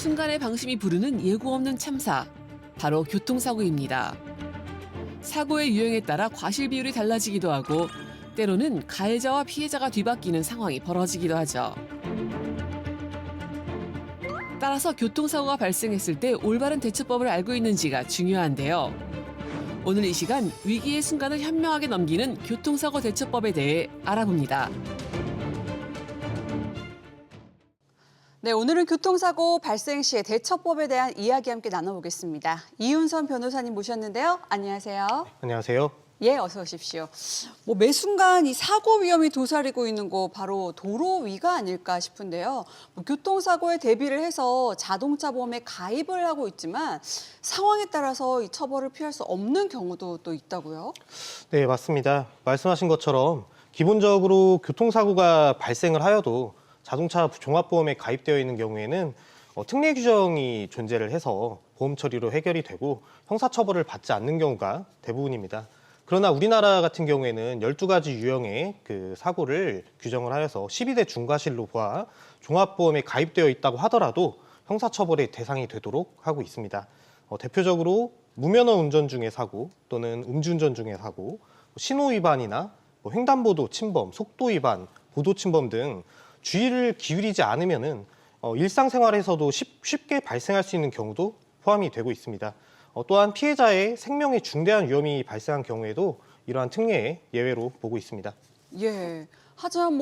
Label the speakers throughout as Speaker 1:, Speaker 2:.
Speaker 1: 순간의 방심이 부르는 예고 없는 참사, 바로 교통사고입니다. 사고의 유형에 따라 과실 비율이 달라지기도 하고 때로는 가해자와 피해자가 뒤바뀌는 상황이 벌어지기도 하죠. 따라서 교통사고가 발생했을 때 올바른 대처법을 알고 있는지가 중요한데요. 오늘 이 시간 위기의 순간을 현명하게 넘기는 교통사고 대처법에 대해 알아봅니다.
Speaker 2: 네, 오늘은 교통사고 발생 시의 대처법에 대한 이야기 함께 나눠보겠습니다. 이윤선 변호사님 모셨는데요. 안녕하세요.
Speaker 3: 안녕하세요.
Speaker 2: 예, 어서 오십시오. 매 순간 이 사고 위험이 도사리고 있는 거 바로 도로 위가 아닐까 싶은데요. 교통사고에 대비를 해서 자동차 보험에 가입을 하고 있지만 상황에 따라서 이 처벌을 피할 수 없는 경우도 또 있다고요?
Speaker 3: 네, 맞습니다. 말씀하신 것처럼 기본적으로 교통사고가 발생을 하여도 자동차 종합보험에 가입되어 있는 경우에는 특례 규정이 존재를 해서 보험 처리로 해결이 되고 형사처벌을 받지 않는 경우가 대부분입니다. 그러나 우리나라 같은 경우에는 12가지 유형의 그 사고를 규정을 하여서 12대 중과실로 보아 종합보험에 가입되어 있다고 하더라도 형사처벌의 대상이 되도록 하고 있습니다. 대표적으로 무면허 운전 중의 사고 또는 음주운전 중의 사고, 신호 위반이나 횡단보도 침범, 속도 위반, 보도 침범 등 주의를 기울이지 않으면은 일상생활에서도 쉽게 발생할 수 있는 경우도 포함이 되고 있습니다. 또한 피해자의 생명에 중대한 위험이 발생한 경우에도 이러한 특례의 예외로 보고 있습니다.
Speaker 2: 예. 하지만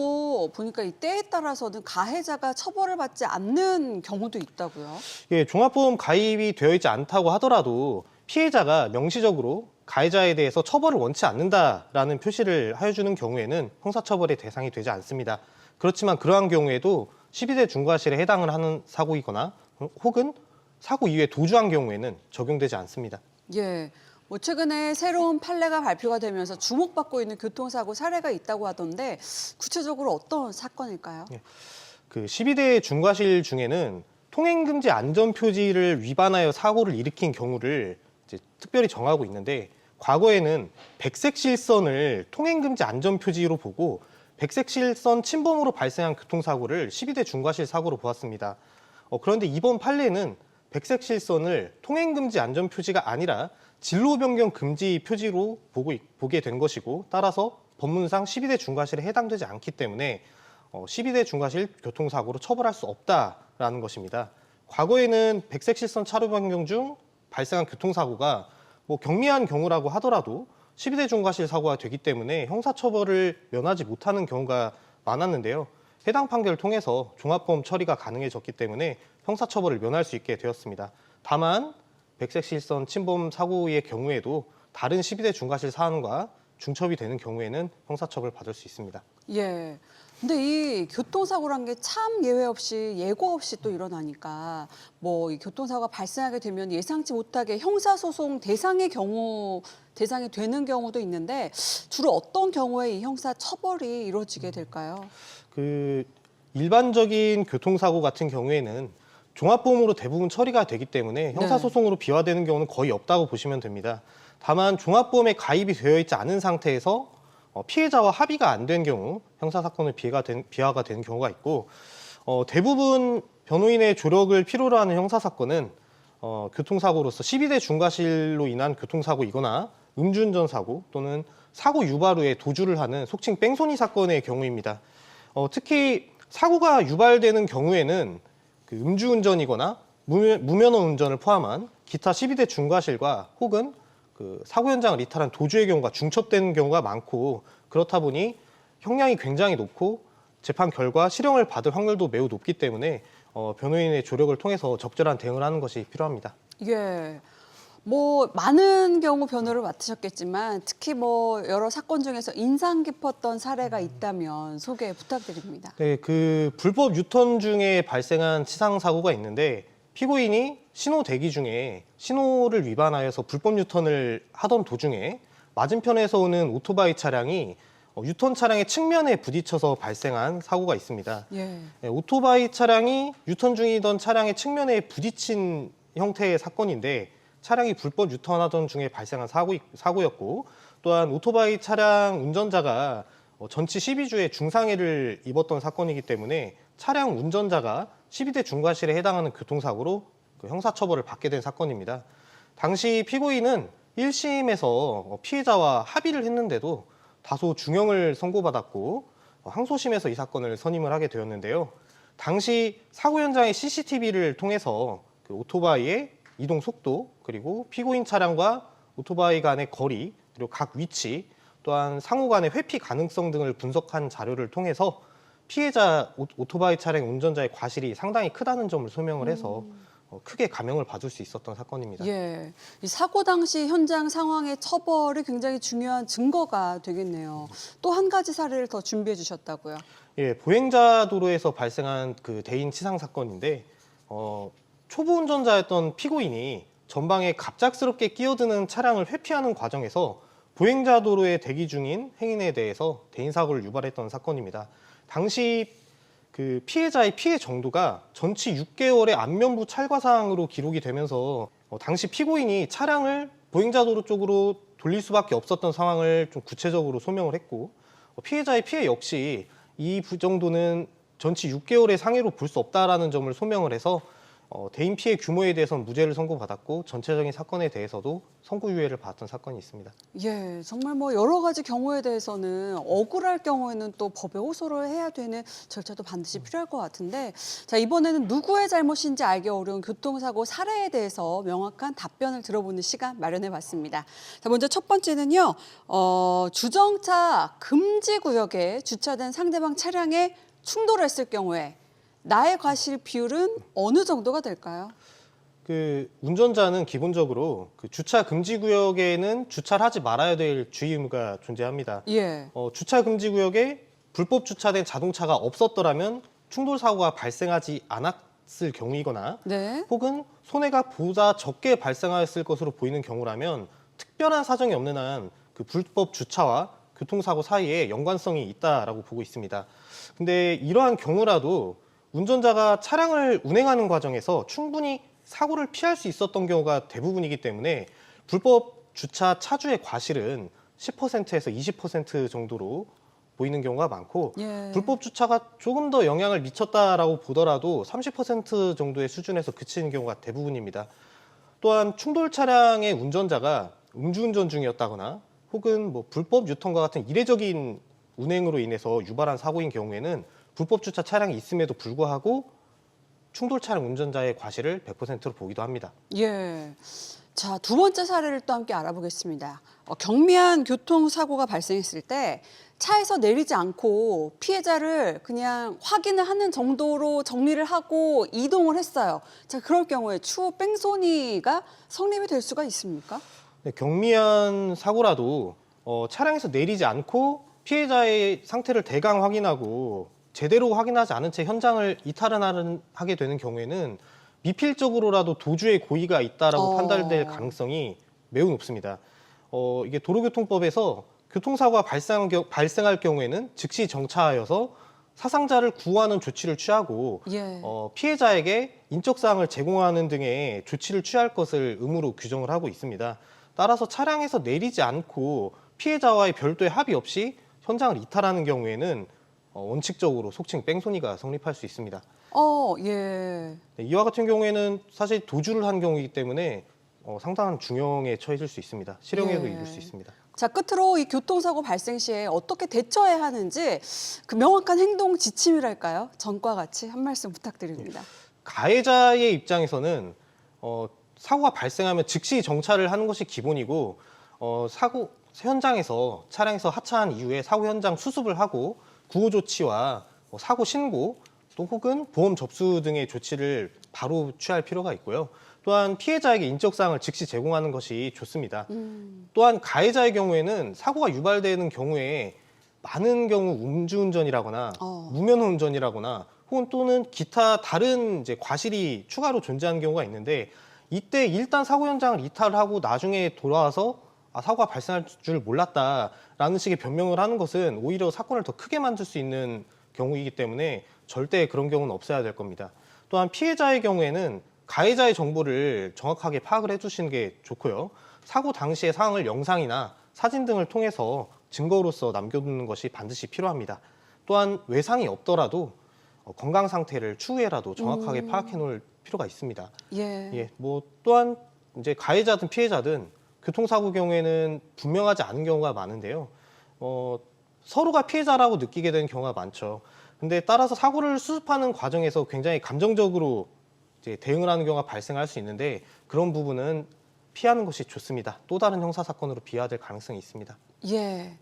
Speaker 2: 보니까 이 때에 따라서는 가해자가 처벌을 받지 않는 경우도 있다고요?
Speaker 3: 예, 종합보험 가입이 되어 있지 않다고 하더라도 피해자가 명시적으로 가해자에 대해서 처벌을 원치 않는다라는 표시를 하여주는 경우에는 형사처벌의 대상이 되지 않습니다. 그렇지만 그러한 경우에도 12대 중과실에 해당을 하는 사고이거나 혹은 사고 이후에 도주한 경우에는 적용되지 않습니다.
Speaker 2: 예. 최근에 새로운 판례가 발표가 되면서 주목받고 있는 교통사고 사례가 있다고 하던데 구체적으로 어떤 사건일까요?
Speaker 3: 예. 그 12대 중과실 중에는 통행금지 안전표지를 위반하여 사고를 일으킨 경우를 이제 특별히 정하고 있는데 과거에는 백색 실선을 통행금지 안전표지로 보고 백색 실선 침범으로 발생한 교통사고를 12대 중과실 사고로 보았습니다. 그런데 이번 판례는 백색 실선을 통행금지 안전표지가 아니라 진로 변경 금지 표지로 보게 된 것이고 따라서 법문상 12대 중과실에 해당되지 않기 때문에 12대 중과실 교통사고로 처벌할 수 없다라는 것입니다. 과거에는 백색 실선 차로 변경 중 발생한 교통사고가 경미한 경우라고 하더라도 12대 중과실 사고가 되기 때문에 형사처벌을 면하지 못하는 경우가 많았는데요. 해당 판결을 통해서 종합보험 처리가 가능해졌기 때문에 형사처벌을 면할 수 있게 되었습니다. 다만 백색 실선 침범 사고의 경우에도 다른 12대 중과실 사안과 중첩이 되는 경우에는 형사처벌을 받을 수 있습니다.
Speaker 2: 예. 근데 이 교통사고란 게 참 예외 없이 예고 없이 또 일어나니까 이 교통사고가 발생하게 되면 예상치 못하게 형사소송 대상이 되는 경우도 있는데 주로 어떤 경우에 이 형사 처벌이 이루어지게 될까요?
Speaker 3: 일반적인 교통사고 같은 경우에는 종합보험으로 대부분 처리가 되기 때문에 형사소송으로 비화되는 경우는 거의 없다고 보시면 됩니다. 다만 종합보험에 가입이 되어 있지 않은 상태에서 피해자와 합의가 안 된 경우 형사사건을 비화가 되는 경우가 있고 대부분 변호인의 조력을 필요로 하는 형사사건은 교통사고로서 12대 중과실로 인한 교통사고이거나 음주운전 사고 또는 사고 유발 후에 도주를 하는 속칭 뺑소니 사건의 경우입니다. 특히 사고가 유발되는 경우에는 음주운전이거나 무면허 운전을 포함한 기타 12대 중과실과 혹은 사고 현장을 이탈한 도주의 경우가 중첩되는 경우가 많고 그렇다 보니 형량이 굉장히 높고 재판 결과 실형을 받을 확률도 매우 높기 때문에 변호인의 조력을 통해서 적절한 대응을 하는 것이 필요합니다.
Speaker 2: 예. 많은 경우 변호를 맡으셨겠지만 특히 여러 사건 중에서 인상 깊었던 사례가 있다면 소개 부탁드립니다.
Speaker 3: 네, 불법 유턴 중에 발생한 치상 사고가 있는데 피고인이 신호 대기 중에 신호를 위반하여서 불법 유턴을 하던 도중에 맞은편에서 오는 오토바이 차량이 유턴 차량의 측면에 부딪혀서 발생한 사고가 있습니다.
Speaker 2: 예.
Speaker 3: 네, 오토바이 차량이 유턴 중이던 차량의 측면에 부딪힌 형태의 사건인데 차량이 불법 유턴하던 중에 발생한 사고였고 또한 오토바이 차량 운전자가 전치 12주의 중상해를 입었던 사건이기 때문에 차량 운전자가 12대 중과실에 해당하는 교통사고로 그 형사처벌을 받게 된 사건입니다. 당시 피고인은 1심에서 피해자와 합의를 했는데도 다소 중형을 선고받았고 항소심에서 이 사건을 선임을 하게 되었는데요. 당시 사고 현장의 CCTV를 통해서 그 오토바이의 이동 속도, 그리고 피고인 차량과 오토바이 간의 거리, 그리고 각 위치, 또한 상호 간의 회피 가능성 등을 분석한 자료를 통해서 피해자 오토바이 차량 운전자의 과실이 상당히 크다는 점을 소명을 해서 크게 감형을 받을 수 있었던 사건입니다.
Speaker 2: 예, 이 사고 당시 현장 상황의 처벌이 굉장히 중요한 증거가 되겠네요. 또 한 가지 사례를 더 준비해 주셨다고요?
Speaker 3: 예, 보행자 도로에서 발생한 그 대인 치상 사건인데 초보 운전자였던 피고인이 전방에 갑작스럽게 끼어드는 차량을 회피하는 과정에서 보행자 도로에 대기 중인 행인에 대해서 대인 사고를 유발했던 사건입니다. 당시 그 피해자의 피해 정도가 전치 6개월의 안면부 찰과상으로 기록이 되면서 당시 피고인이 차량을 보행자 도로 쪽으로 돌릴 수밖에 없었던 상황을 좀 구체적으로 소명을 했고, 피해자의 피해 역시 이 정도는 전치 6개월의 상해로 볼 수 없다라는 점을 소명을 해서 대인 피해 규모에 대해서는 무죄를 선고받았고 전체적인 사건에 대해서도 선고유예를 받았던 사건이 있습니다.
Speaker 2: 예, 정말 뭐 여러 가지 경우에 대해서는 억울할 경우에는 또 법에 호소를 해야 되는 절차도 반드시 필요할 것 같은데, 자, 이번에는 누구의 잘못인지 알기 어려운 교통사고 사례에 대해서 명확한 답변을 들어보는 시간 마련해 봤습니다. 자, 먼저 첫 번째는요, 주정차 금지 구역에 주차된 상대방 차량에 충돌했을 경우에 나의 과실 비율은 어느 정도가 될까요?
Speaker 3: 그 운전자는 기본적으로 그 주차 금지 구역에는 주차를 하지 말아야 될 주의 의무가 존재합니다.
Speaker 2: 예.
Speaker 3: 주차 금지 구역에 불법 주차된 자동차가 없었더라면 충돌 사고가 발생하지 않았을 경우이거나
Speaker 2: 네.
Speaker 3: 혹은 손해가 보다 적게 발생하였을 것으로 보이는 경우라면 특별한 사정이 없는 한 그 불법 주차와 교통사고 사이에 연관성이 있다라고 보고 있습니다. 근데 이러한 경우라도 운전자가 차량을 운행하는 과정에서 충분히 사고를 피할 수 있었던 경우가 대부분이기 때문에 불법 주차 차주의 과실은 10%에서 20% 정도로 보이는 경우가 많고,
Speaker 2: 예.
Speaker 3: 불법 주차가 조금 더 영향을 미쳤다라고 보더라도 30% 정도의 수준에서 그치는 경우가 대부분입니다. 또한 충돌 차량의 운전자가 음주운전 중이었다거나 혹은 뭐 불법 유턴과 같은 이례적인 운행으로 인해서 유발한 사고인 경우에는 불법 주차 차량이 있음에도 불구하고 충돌 차량 운전자의 과실을 100%로 보기도 합니다.
Speaker 2: 예. 자, 두 번째 사례를 또 함께 알아보겠습니다. 경미한 교통사고가 발생했을 때 차에서 내리지 않고 피해자를 그냥 확인을 하는 정도로 정리를 하고 이동을 했어요. 자, 그럴 경우에 추후 뺑소니가 성립이 될 수가 있습니까?
Speaker 3: 네, 경미한 사고라도 차량에서 내리지 않고 피해자의 상태를 대강 확인하고 제대로 확인하지 않은 채 현장을 이탈하게 되는 경우에는 미필적으로라도 도주의 고의가 있다라고 판단될 가능성이 매우 높습니다. 이게 도로교통법에서 교통사고가 발생할 경우에는 즉시 정차하여서 사상자를 구호하는 조치를 취하고
Speaker 2: 예.
Speaker 3: 피해자에게 인적사항을 제공하는 등의 조치를 취할 것을 의무로 규정을 하고 있습니다. 따라서 차량에서 내리지 않고 피해자와의 별도의 합의 없이 현장을 이탈하는 경우에는 원칙적으로 속칭 뺑소니가 성립할 수 있습니다.
Speaker 2: 예.
Speaker 3: 네, 이와 같은 경우에는 사실 도주를 한 경우이기 때문에 상당한 중형에 처해질 수 있습니다. 실형에도
Speaker 2: 예.
Speaker 3: 이를 수 있습니다.
Speaker 2: 자, 끝으로 이 교통사고 발생 시에 어떻게 대처해야 하는지 그 명확한 행동 지침이랄까요? 전과 같이 한 말씀 부탁드립니다.
Speaker 3: 가해자의 입장에서는 사고가 발생하면 즉시 정차를 하는 것이 기본이고, 사고 현장에서 차량에서 하차한 이후에 사고 현장 수습을 하고 구호 조치와 사고 신고 또 혹은 보험 접수 등의 조치를 바로 취할 필요가 있고요. 또한 피해자에게 인적사항을 즉시 제공하는 것이 좋습니다. 또한 가해자의 경우에는 사고가 유발되는 경우에 많은 경우 음주운전이라거나 무면허운전이라거나 혹은 또는 기타 다른 이제 과실이 추가로 존재하는 경우가 있는데, 이때 일단 사고 현장을 이탈하고 나중에 돌아와서 사고가 발생할 줄 몰랐다라는 식의 변명을 하는 것은 오히려 사건을 더 크게 만들 수 있는 경우이기 때문에 절대 그런 경우는 없어야 될 겁니다. 또한 피해자의 경우에는 가해자의 정보를 정확하게 파악을 해주시는 게 좋고요. 사고 당시의 상황을 영상이나 사진 등을 통해서 증거로서 남겨두는 것이 반드시 필요합니다. 또한 외상이 없더라도 건강 상태를 추후에라도 정확하게 파악해 놓을 필요가 있습니다.
Speaker 2: 예.
Speaker 3: 예, 뭐 또한 이제 가해자든 피해자든 교통사고 경우에는 분명하지 않은 경우가 많은데요. 서로가 피해자라고 느끼게 되는 경우가 많죠. 근데 따라서 사고를 수습하는 과정에서 굉장히 감정적으로 이제 대응을 하는 경우가 발생할 수 있는데 그런 부분은 피하는 것이 좋습니다. 또 다른 형사 사건으로 비화될 가능성이 있습니다.
Speaker 2: 예.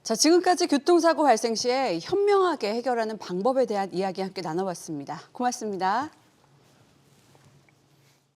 Speaker 2: 자, 지금까지 교통사고 발생 시에 현명하게 해결하는 방법에 대한 이야기 함께 나눠봤습니다. 고맙습니다.